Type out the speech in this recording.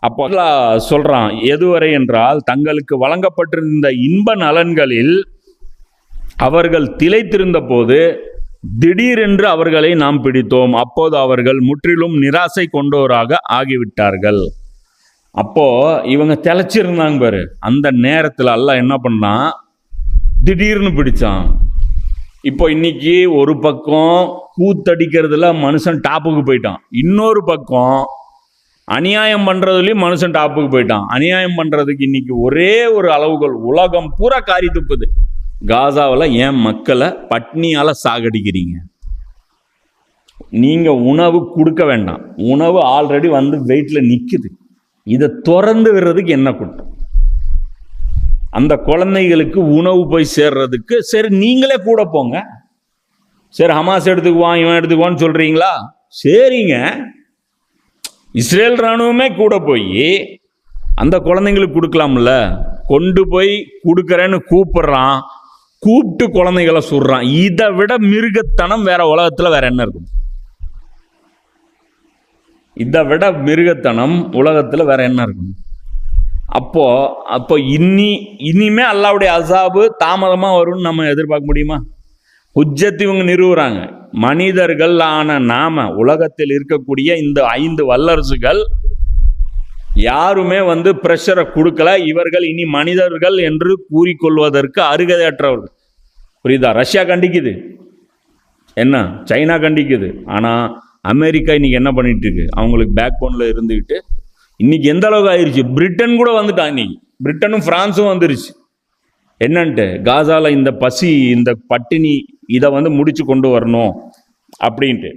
அப்போ சொல்றான், எதுவரை என்றால் தங்களுக்கு வழங்கப்பட்டிருந்த இன்ப நலன்களில் அவர்கள் திளைத்திருந்த போது திடீரென்று அவர்களை நாம் பிடித்தோம். அப்போது அவர்கள் முற்றிலும் நிராசை கொண்டோராக ஆகிவிட்டார்கள். அப்போ இவங்க திளைச்சிருந்தாங்க பாரு, அந்த நேரத்தில் அல்லாஹ் என்ன பண்ணான், திடீர்னு பிடிச்சான். இப்போ இன்னைக்கு ஒரு பக்கம் கூத்தடிக்கிறதுல மனுஷன் டாப்புக்கு போயிட்டான், இன்னொரு பக்கம் அநியாயம் பண்றதுலயும் மனுஷன் டாப்புக்கு போயிட்டான். அநியாயம் பண்றதுக்கு இன்னைக்கு ஒரே ஒரு அளவுகள், உலகம் பூரா காரி துப்புது. காசாவில் ஏன் மக்களை பட்னியால சாகடிக்கிறீங்க? நீங்க உணவு கொடுக்க வேண்டாம், உணவு ஆல்ரெடி வந்து வெயிட்ல நிக்குது. இதை திறந்து விடுறதுக்கு என்ன குற்றம்? அந்த குழந்தைகளுக்கு உணவு போய் சேர்றதுக்கு சரி நீங்களே கூட போங்க. சரி ஹமாஸ் எடுத்துக்குவான் இவன் எடுத்துக்குவான்னு சொல்றீங்களா? சரிங்க, இஸ்ரேல் ராணுவமே கூட போய் அந்த குழந்தைங்களுக்கு கொடுக்கலாம்ல. கொண்டு போய் கொடுக்கறேன்னு கூப்பிடுறான், கூப்பிட்டு குழந்தைகளை சுடுறான். இதை விட மிருகத்தனம் வேற உலகத்தில் வேற என்ன இருக்கும்? இதை விட மிருகத்தனம் உலகத்தில் வேற என்ன இருக்கும்? அப்போ இனிமே அல்லாவுடைய அசாபு தாமதமா வரும்னு நம்ம எதிர்பார்க்க முடியுமா? ஹுஜ்ஜத் இவங்க நிறுவுறாங்க. மனிதர்கள் ஆன நாம, உலகத்தில் இருக்கக்கூடிய இந்த 5 வல்லரசுகள் யாருமே வந்து பிரஷரை கொடுக்கல. இவர்கள் இனி மனிதர்கள் என்று கூறிக்கொள்வதற்கு அருகதையற்றவர்கள். புரியுதா? ரஷ்யா கண்டிக்குது, என்ன சைனா கண்டிக்குது. ஆனா அமெரிக்கா இன்னைக்கு என்ன பண்ணிட்டு இருக்கு? அவங்களுக்கு பேக் போன்ல இருந்துகிட்டு இன்னைக்கு எந்த அளவுக்கு ஆயிடுச்சு, பிரிட்டன் கூட வந்துட்டான். இன்னைக்கு பிரிட்டனும் பிரான்ஸும் வந்துருச்சு. என்னன்ட்டு, காசால இந்த பசி, இந்த பட்டினி, இதை வந்து முடிச்சு கொண்டு வரணும் அப்படின்ட்டு.